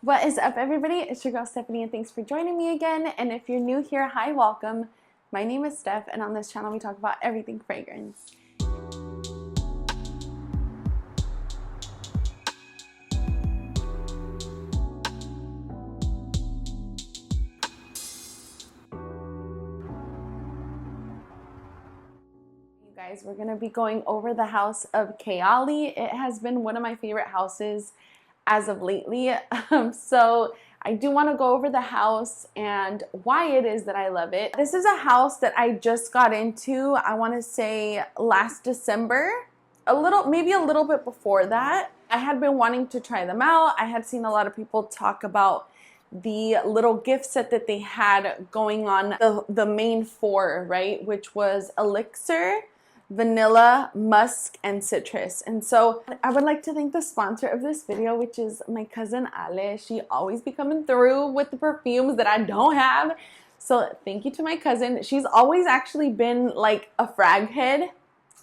What is up, everybody? It's your girl Stephanie, and thanks for joining me again. And if you're new here, hi, welcome. My name is Steph, and on this channel we talk about everything fragrance. You guys, we're gonna be going over the house of Kayali. It has been one of my favorite houses as of lately. So I do want to go over the house and why it is that I love it. This is a house that I just got into, I want to say last December, maybe a little bit before that. I had been wanting to try them out. I had seen a lot of people talk about the little gift set that they had going on, the main four, right, which was Elixir, vanilla, musk, and citrus. And so I would like to thank the sponsor of this video, which is my cousin Ale. She always be coming through with the perfumes that I don't have. So thank you to my cousin. She's always actually been like a frag head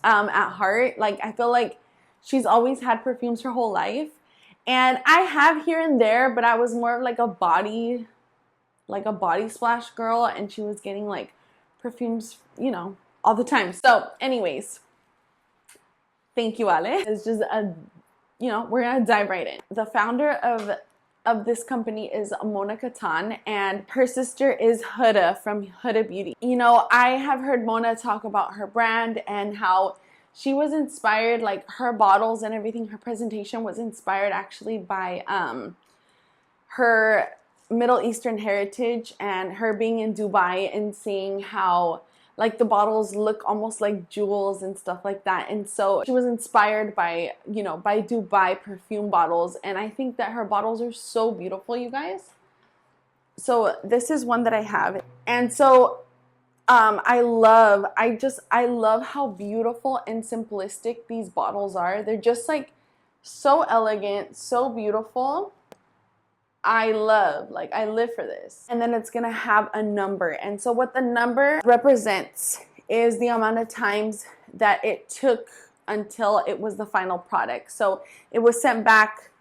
at heart. Like, I feel like she's always had perfumes her whole life. And I have here and there, but I was more of like a body splash girl, and she was getting like perfumes, you know, all the time. So anyways, thank you, Ale. It's just we're gonna dive right in. The founder of this company is Mona Katan, and her sister is Huda from Huda Beauty. You know, I have heard Mona talk about her brand and how she was inspired, like her bottles and everything, her presentation was inspired actually by her Middle Eastern heritage and her being in Dubai and seeing how like the bottles look almost like jewels and stuff like that. And so she was inspired by, by Dubai perfume bottles. And I think that her bottles are so beautiful, you guys. So this is one that I have. And so I love how beautiful and simplistic these bottles are. They're just like so elegant, so beautiful. I live for this. And then it's gonna have a number. And so what the number represents is the amount of times that it took until it was the final product. So it was sent back,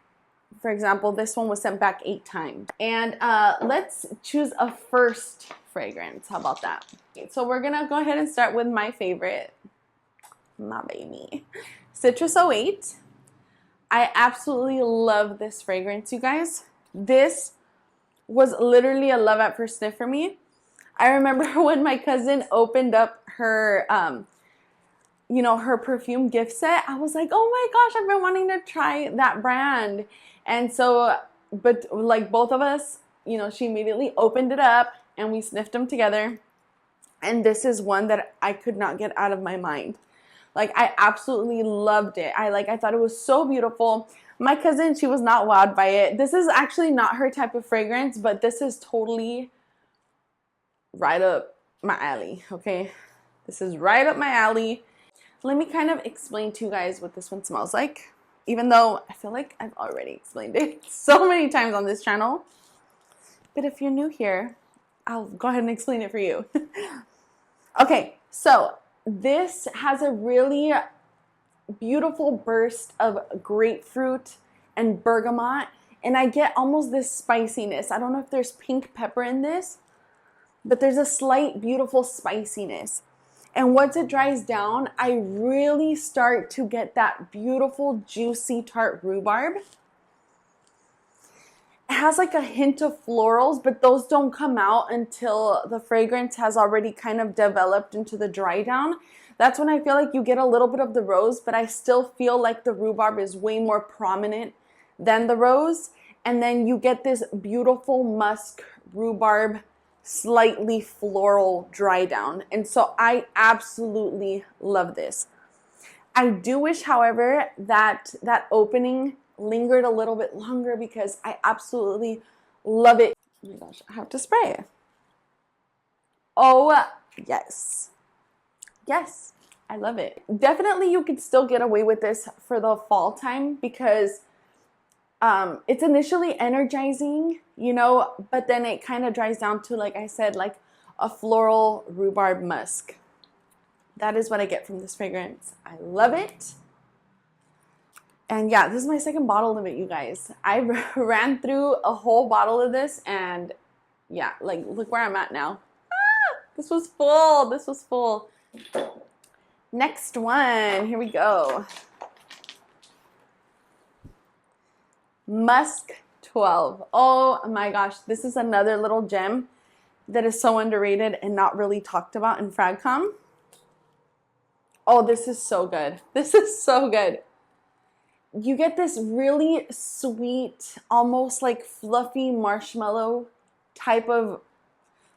for example, this one was sent back 8 times. And let's choose a first fragrance. How about that? So we're gonna go ahead and start with my favorite, my baby, Citrus 08. I absolutely love this fragrance, you guys. This was literally a love at first sniff for me. I remember when my cousin opened up her, her perfume gift set, I was like, oh my gosh, I've been wanting to try that brand. And so, but like both of us, she immediately opened it up and we sniffed them together. And this is one that I could not get out of my mind. Like, I absolutely loved it. I thought it was so beautiful. My cousin, she was not wowed by it. This is actually not her type of fragrance, but this is totally right up my alley, okay? This is right up my alley. Let me kind of explain to you guys what this one smells like, even though I feel like I've already explained it so many times on this channel. But if you're new here, I'll go ahead and explain it for you. Okay, so this has a really beautiful burst of grapefruit and bergamot, and I get almost this spiciness. I don't know if there's pink pepper in this, but there's a slight beautiful spiciness. And once it dries down, I really start to get that beautiful juicy tart rhubarb. It has like a hint of florals, but those don't come out until the fragrance has already kind of developed into the dry down. That's when I feel like you get a little bit of the rose, but I still feel like the rhubarb is way more prominent than the rose. And then you get this beautiful musk rhubarb, slightly floral dry down. And so I absolutely love this. I do wish, however, that opening lingered a little bit longer because I absolutely love it. Oh my gosh, I have to spray it. Oh, yes. Yes, I love it. Definitely you could still get away with this for the fall time because it's initially energizing, but then it kind of dries down to, like I said, like a floral rhubarb musk. That is what I get from this fragrance. I love it. And yeah, this is my second bottle of it, you guys. I ran through a whole bottle of this, and yeah, like, look where I'm at now. Ah, this was full. This was full. Next one. Here we go. Musk 12. Oh my gosh. This is another little gem that is so underrated and not really talked about in Fragcom. Oh, this is so good. This is so good. You get this really sweet, almost like fluffy marshmallow type of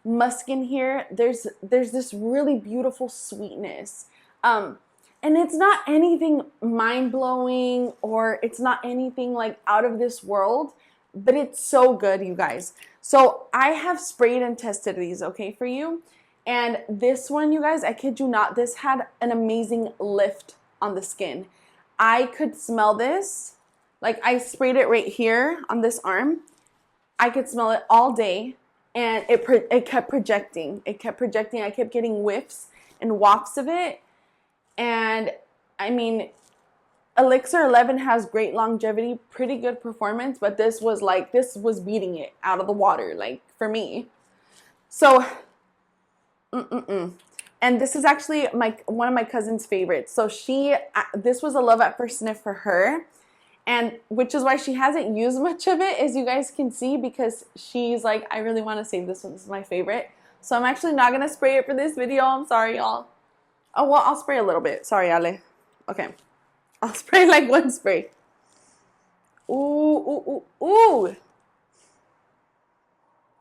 musk in here. There's this really beautiful sweetness. And it's not anything mind-blowing, or it's not anything like out of this world, but it's so good, you guys. So I have sprayed and tested these, okay, for you. And this one, you guys, I kid you not, this had an amazing lift on the skin. I could smell this. Like, I sprayed it right here on this arm. I could smell it all day, and it kept projecting. It kept projecting. I kept getting whiffs and wafts of it. And I mean, Elixir 11 has great longevity, pretty good performance, but this was beating it out of the water, like, for me. So, And this is actually one of my cousin's favorites. So this was a love at first sniff for her, and which is why she hasn't used much of it, as you guys can see, because she's like, I really want to save this one. This is my favorite. So I'm actually not going to spray it for this video. I'm sorry, y'all. Oh, well, I'll spray a little bit. Sorry, Ale. Okay. I'll spray like one spray. Ooh, ooh, ooh, ooh.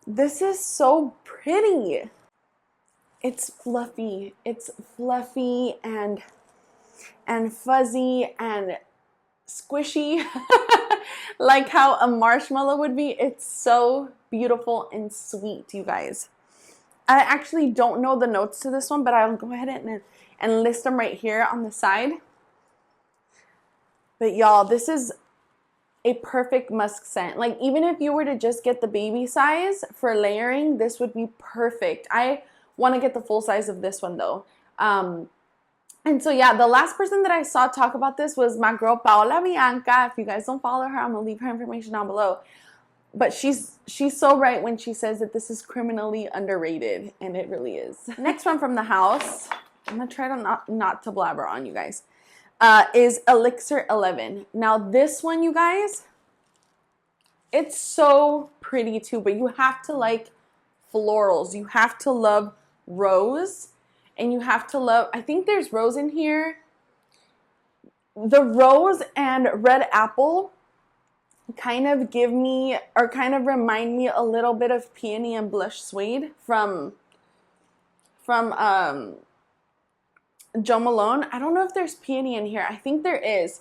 This is so pretty. It's fluffy. It's fluffy and fuzzy and squishy. Like how a marshmallow would be. It's so beautiful and sweet, you guys. I actually don't know the notes to this one, but I'll go ahead and list them right here on the side. But y'all, this is a perfect musk scent. Like, even if you were to just get the baby size for layering, this would be perfect. I want to get the full size of this one though. And so yeah, the last person that I saw talk about this was my girl Paola Bianca. If you guys don't follow her, I'm gonna leave her information down below. But she's so right when she says that this is criminally underrated, and it really is. Next one from the house, I'm gonna try to not to blabber on you guys, is Elixir 11. Now this one, you guys, it's so pretty too, but you have to like florals. You have to love rose, and you have to love, I think there's rose in here. The rose and red apple kind of give me, or kind of remind me a little bit of Peony and Blush Suede from Jo Malone. I don't know if there's peony in here. I think there is.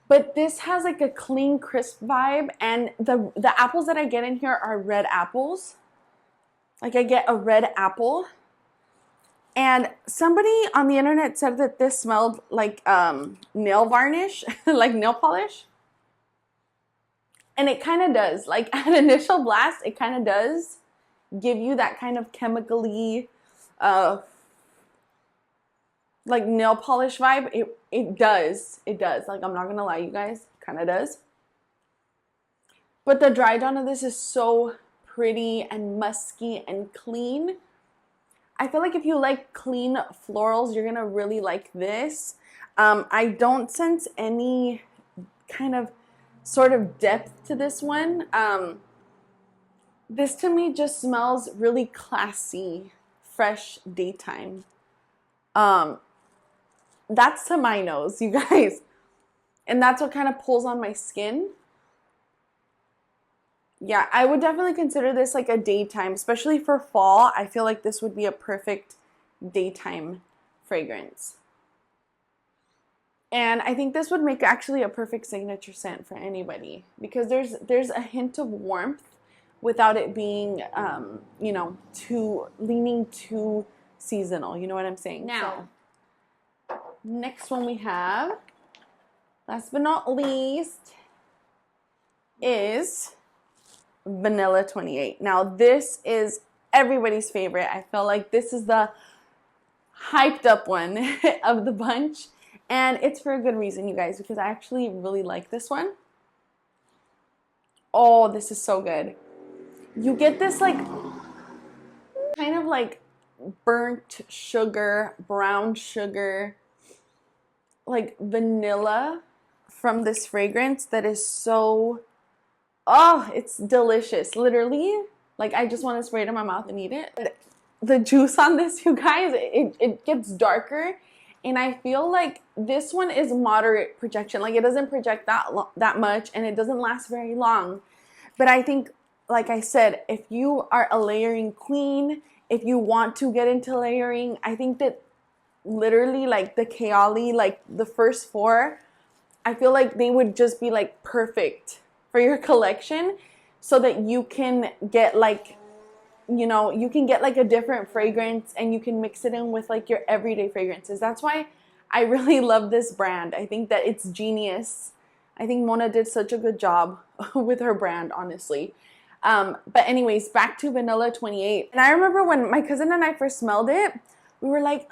But this has like a clean, crisp vibe, and the apples that I get in here are red apples. Like, I get a red apple. And somebody on the internet said that this smelled like nail varnish, like nail polish. And it kind of does. Like, at initial blast, it kind of does give you that kind of chemically, like nail polish vibe. It does. It does. Like, I'm not going to lie, you guys. It kind of does. But the dry down of this is so pretty and musky and clean. I feel like if you like clean florals, you're going to really like this. I don't sense any kind of sort of depth to this one. This to me just smells really classy, fresh daytime. That's to my nose, you guys. And that's what kind of pulls on my skin. Yeah, I would definitely consider this like a daytime, especially for fall. I feel like this would be a perfect daytime fragrance. And I think this would make actually a perfect signature scent for anybody, because there's a hint of warmth without it being, you know, leaning too seasonal. You know what I'm saying? Now, next one we have, last but not least, is Vanilla 28. Now this is everybody's favorite. I feel like this is the hyped up one of the bunch, And it's for a good reason, you guys, because I actually really like this one. Oh, this is so good. You get this like kind of like burnt sugar, brown sugar, like vanilla from this fragrance that is so, oh, it's delicious. Literally, like I just want to spray it in my mouth and eat it. The juice on this, you guys, it gets darker. And I feel like this one is moderate projection. Like it doesn't project that much and it doesn't last very long. But I think, like I said, if you are a layering queen, if you want to get into layering, I think that literally like the Kayali, like the first four, I feel like they would just be like perfect for your collection so that you can get like, you know, you can get like a different fragrance and you can mix it in with like your everyday fragrances. That's why I really love this brand. I think that it's genius. I think Mona did such a good job with her brand, honestly. But anyways, back to Vanilla 28. And I remember when my cousin and I first smelled it, we were like,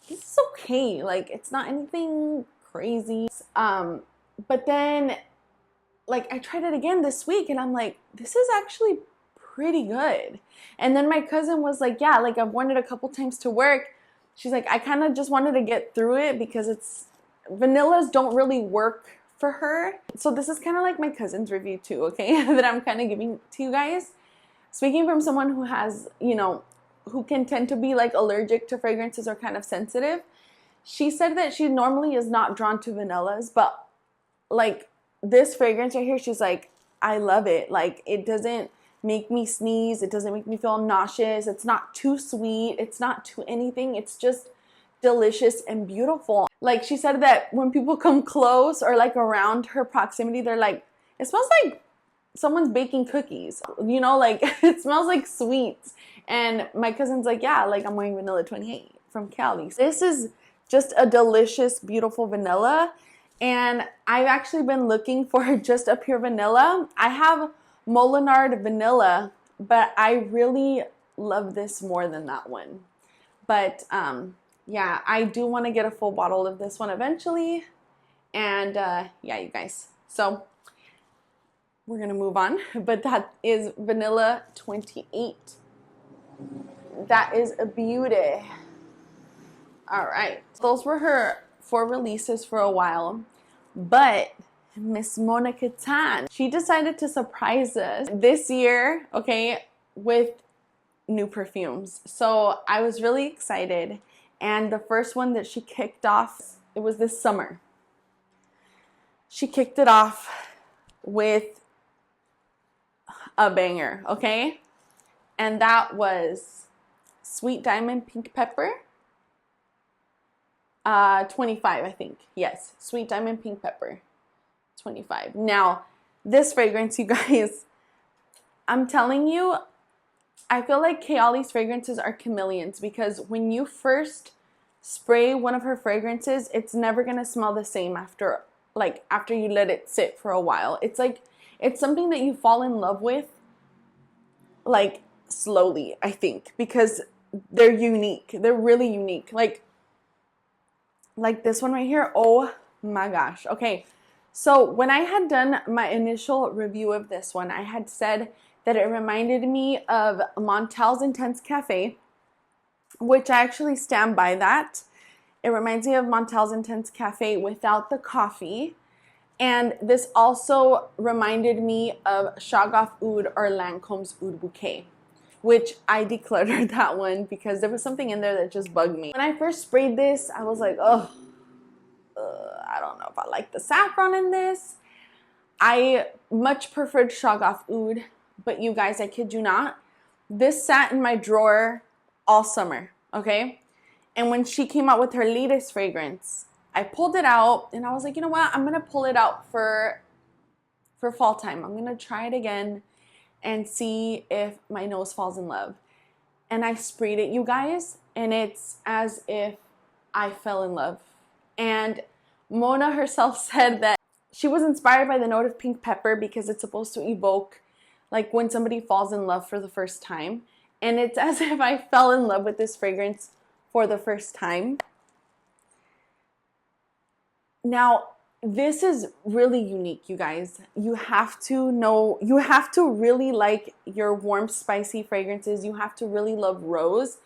this is okay. Like, it's not anything crazy. But then, like, I tried it again this week and I'm like, this is actually pretty good. And then my cousin was like, yeah, like I've worn it a couple times to work. She's like, I kind of just wanted to get through it because vanillas don't really work for her. So this is kind of like my cousin's review too, okay, that I'm kind of giving to you guys. Speaking from someone who has, you know, who can tend to be like allergic to fragrances or kind of sensitive. She said that she normally is not drawn to vanillas, but like this fragrance right here, she's like, I love it. Like it doesn't make me sneeze. It doesn't make me feel nauseous. It's not too sweet. It's not too anything. It's just delicious and beautiful. Like she said that when people come close or like around her proximity, they're like, it smells like someone's baking cookies. You know, like it smells like sweets. And my cousin's like, yeah, like I'm wearing Vanilla 28 from Kayali. This is just a delicious, beautiful vanilla. And I've actually been looking for just a pure vanilla. I have Molinard vanilla, but I really love this more than that one. But yeah, I do want to get a full bottle of this one eventually. And yeah, you guys. So we're going to move on. But that is Vanilla 28. That is a beauty. All right. Those were her 4 releases for a while. But Miss Monica Tan, she decided to surprise us this year, okay, with new perfumes. So I was really excited. And the first one that she kicked off, it was this summer. She kicked it off with a banger, okay? And that was Sweet Diamond Pink Pepper. 25, I think. Yes, Sweet Diamond Pink Pepper. 25. Now, this fragrance, you guys, I'm telling you, I feel like Kayali's fragrances are chameleons because when you first spray one of her fragrances, it's never gonna smell the same after you let it sit for a while. It's like, it's something that you fall in love with, like, slowly, I think, because they're unique. They're really unique. Like this one right here, oh my gosh. Okay, so when I had done my initial review of this one, I had said that it reminded me of Montel's Intense Cafe, which I actually stand by that. It reminds me of Montel's Intense Cafe without the coffee. And this also reminded me of Shagaf Oud or Lancome's Oud Bouquet, which I decluttered that one because there was something in there that just bugged me. When I first sprayed this, I was like, oh, I don't know if I like the saffron in this. I much preferred Shagaf Oud, but you guys, I kid you not, this sat in my drawer all summer, okay? And when she came out with her latest fragrance, I pulled it out and I was like, you know what? I'm gonna pull it out for fall time. I'm gonna try it again and see if my nose falls in love. And I sprayed it, you guys, and it's as if I fell in love. And Mona herself said that she was inspired by the note of pink pepper because it's supposed to evoke like when somebody falls in love for the first time. And it's as if I fell in love with this fragrance for the first time. Now, this is really unique, you guys. You have to know, you have to really like your warm, spicy fragrances. You have to really love rose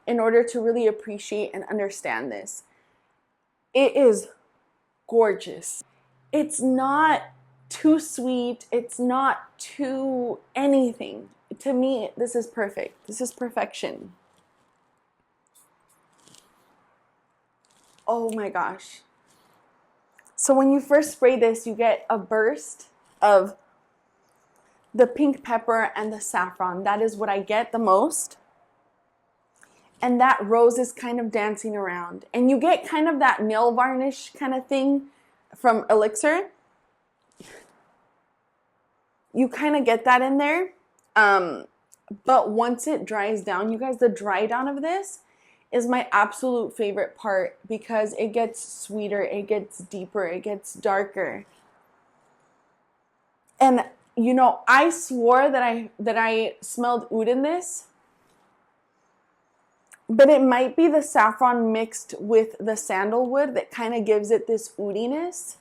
in order to really appreciate and understand this. It is gorgeous. It's not too sweet. It's not too anything. To me, this is perfect. This is perfection. Oh my gosh. So when you first spray this, you get a burst of the pink pepper and the saffron. That is what I get the most. And that rose is kind of dancing around. And you get kind of that nail varnish kind of thing from Elixir. You kind of get that in there. But once it dries down, you guys, the dry down of this is my absolute favorite part because it gets sweeter, it gets deeper, it gets darker. And you know, I swore that I smelled oud in this, but it might be the saffron mixed with the sandalwood that kind of gives it this oudiness.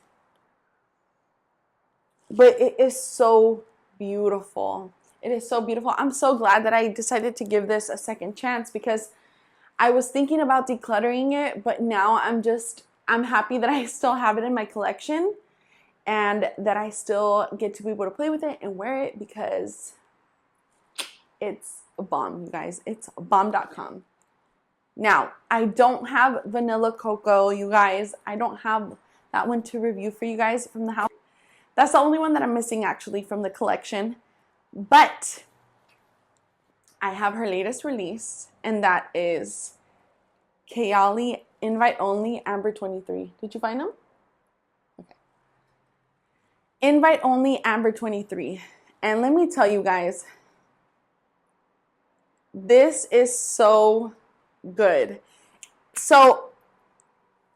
But it is so beautiful. It is so beautiful. I'm so glad that I decided to give this a second chance because I was thinking about decluttering it, but now I'm happy that I still have it in my collection and that I still get to be able to play with it and wear it because it's a bomb, you guys. It's bomb.com. Now, I don't have vanilla cocoa, you guys. I don't have that one to review for you guys from the house. That's the only one that I'm missing actually from the collection. But I have her latest release, and that is Kayali Invite Only Amber 23. Did you find them? Okay. Invite Only Amber 23. And let me tell you guys, this is so good. So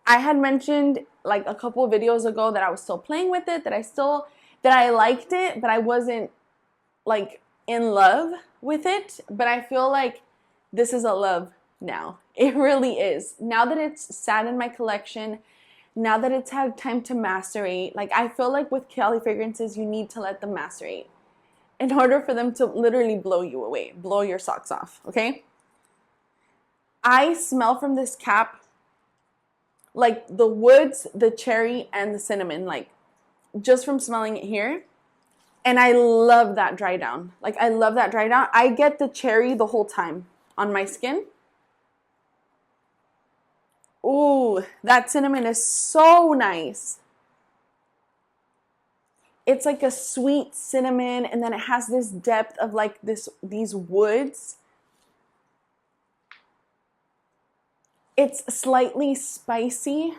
I had mentioned like a couple of videos ago that I was still playing with it, that I liked it, but I wasn't like in love with it. But I feel like this is a love now. It really is. Now that it's sat in my collection, now that it's had time to macerate, like I feel like with Kayali fragrances, you need to let them macerate in order for them to literally blow you away, blow your socks off, okay? I smell from this cap like the woods, the cherry, and the cinnamon, like just from smelling it here. And I love that dry down. Like I love that dry down. I get the cherry the whole time on my skin. Ooh, that cinnamon is so nice. It's like a sweet cinnamon, and then it has this depth of like these woods. It's slightly spicy.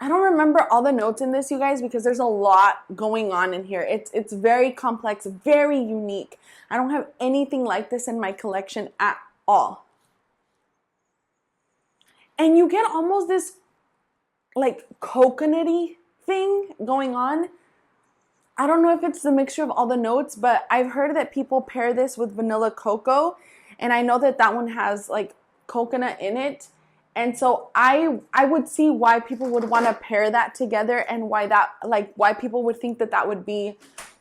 I don't remember all the notes in this, you guys, because there's a lot going on in here. It's very complex, very unique. I don't have anything like this in my collection at all. And you get almost this like coconutty thing going on. I don't know if it's the mixture of all the notes, but I've heard that people pair this with vanilla cocoa, and I know that that one has like coconut in it. And so I would see why people would want to pair that together, and why people would think that that would be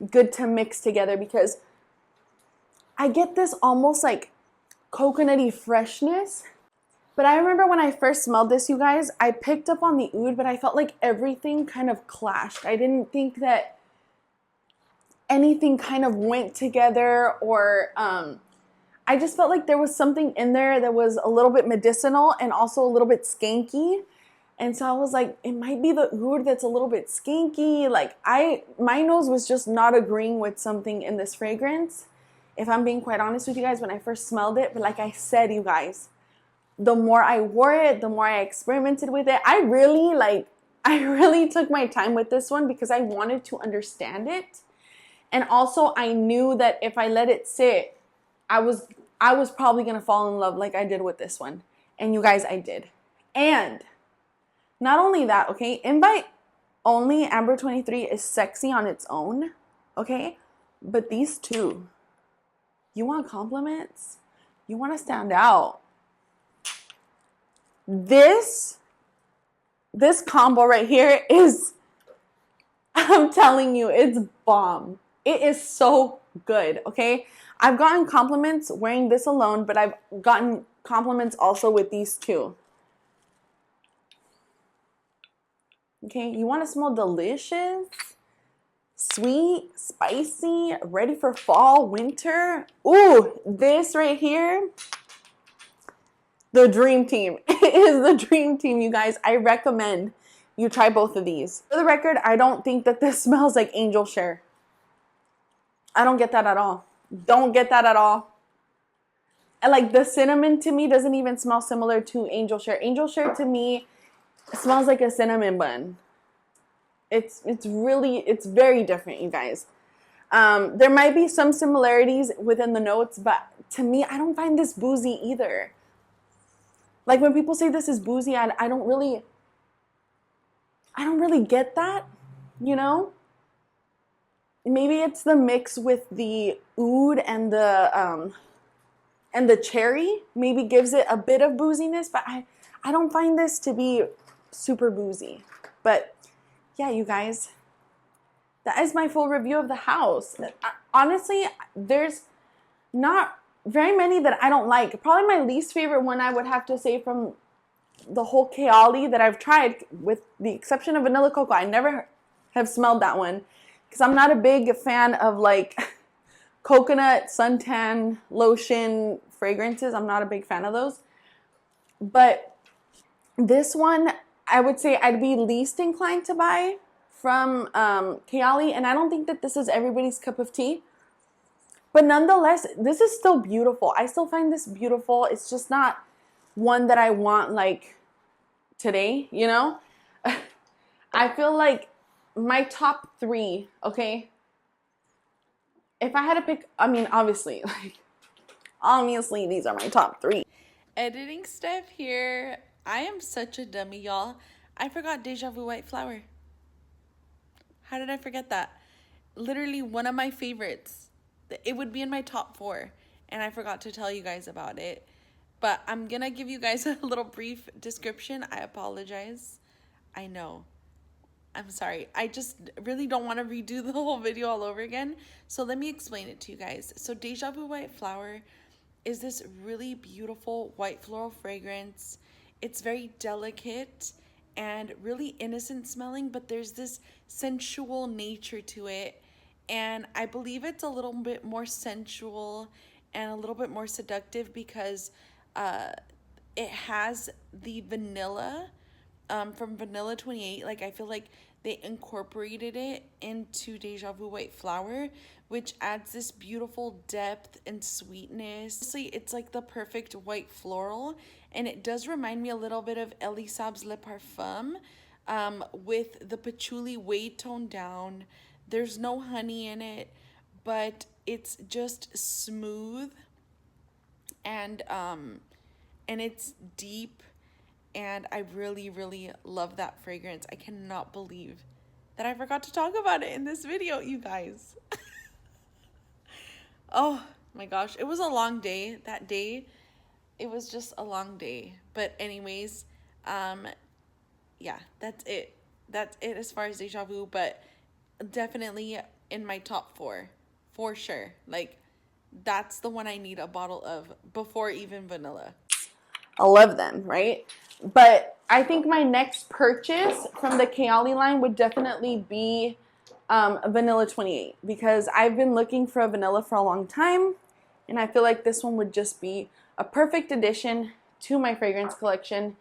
good to mix together, because I get this almost like coconutty freshness. But I remember when I first smelled this, you guys, I picked up on the oud, but I felt like everything kind of clashed. I didn't think that anything kind of went together, or I just felt like there was something in there that was a little bit medicinal and also a little bit skanky. And so I was like, it might be the oud that's a little bit skanky. Like my nose was just not agreeing with something in this fragrance, if I'm being quite honest with you guys, when I first smelled it. But like I said, you guys, the more I wore it, the more I experimented with it. I really took my time with this one because I wanted to understand it. And also I knew that if I let it sit, I was probably going to fall in love like I did with this one. And you guys, I did. And not only that, okay, Invite Only Amber 23 is sexy on its own, okay? But these two, you want compliments? You want to stand out. This this combo right here is, I'm telling you, it's bomb. It is so good, okay? I've gotten compliments wearing this alone, but I've gotten compliments also with these two. Okay, you want to smell delicious, sweet, spicy, ready for fall, winter. Ooh, this right here, the dream team. It is the dream team, you guys. I recommend you try both of these. For the record, I don't think that this smells like Angel Share. I don't get that at all. Don't get that at all. And like the cinnamon to me doesn't even smell similar to Angel Share. Angel Share to me smells like a cinnamon bun. It's very different, you guys. There might be some similarities within the notes, but to me, I don't find this boozy either. Like when people say this is boozy, I don't really get that, you know? Maybe it's the mix with the oud and the cherry maybe gives it a bit of booziness, but I don't find this to be super boozy. But yeah, you guys, that is my full review of the house. Honestly, there's not very many that I don't like. Probably my least favorite one I would have to say from the whole Kayali that I've tried, with the exception of Vanilla Cocoa. I never have smelled that one because I'm not a big fan of like coconut, suntan, lotion fragrances. I'm not a big fan of those. But this one, I would say I'd be least inclined to buy from Kayali, and I don't think that this is everybody's cup of tea. But nonetheless, this is still beautiful. I still find this beautiful. It's just not one that I want like today, you know? I feel like my top 3, okay? If I had to pick, I mean, obviously these are my top 3. Editing stuff here. I am such a dummy, y'all. I forgot Deja Vu White Flower. How did I forget that? Literally one of my favorites. It would be in my top 4, and I forgot to tell you guys about it. But I'm gonna give you guys a little brief description. I apologize. I know. I'm sorry. I just really don't want to redo the whole video all over again. So let me explain it to you guys. So Deja Vu White Flower is this really beautiful white floral fragrance. It's very delicate and really innocent smelling, but there's this sensual nature to it. And I believe it's a little bit more sensual and a little bit more seductive because it has the vanilla from Vanilla 28. Like, I feel like they incorporated it into Deja Vu White Flower, which adds this beautiful depth and sweetness. Honestly, it's like the perfect white floral, and it does remind me a little bit of Elixir's Le Parfum, with the patchouli way toned down. There's no honey in it, but it's just smooth and it's deep. And I really, really love that fragrance. I cannot believe that I forgot to talk about it in this video, you guys. Oh my gosh, it was a long day. That day, it was just a long day. But anyways, yeah, that's it. That's it as far as Deja Vu, but definitely in my top 4, for sure. Like, that's the one I need a bottle of before even vanilla. I love them, right? But I think my next purchase from the Kayali line would definitely be Vanilla 28, because I've been looking for a vanilla for a long time, and I feel like this one would just be a perfect addition to my fragrance collection.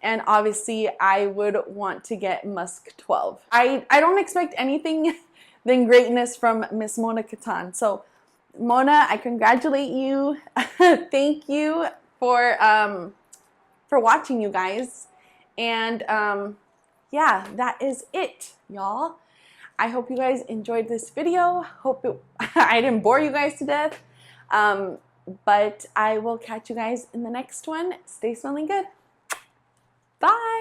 And obviously, I would want to get Musk 12. I don't expect anything than greatness from Miss Mona Katan. So, Mona, I congratulate you. Thank you for watching, you guys. And yeah, that is it, y'all. I hope you guys enjoyed this video. Hope I didn't bore you guys to death. But I will catch you guys in the next one. Stay smelling good. Bye.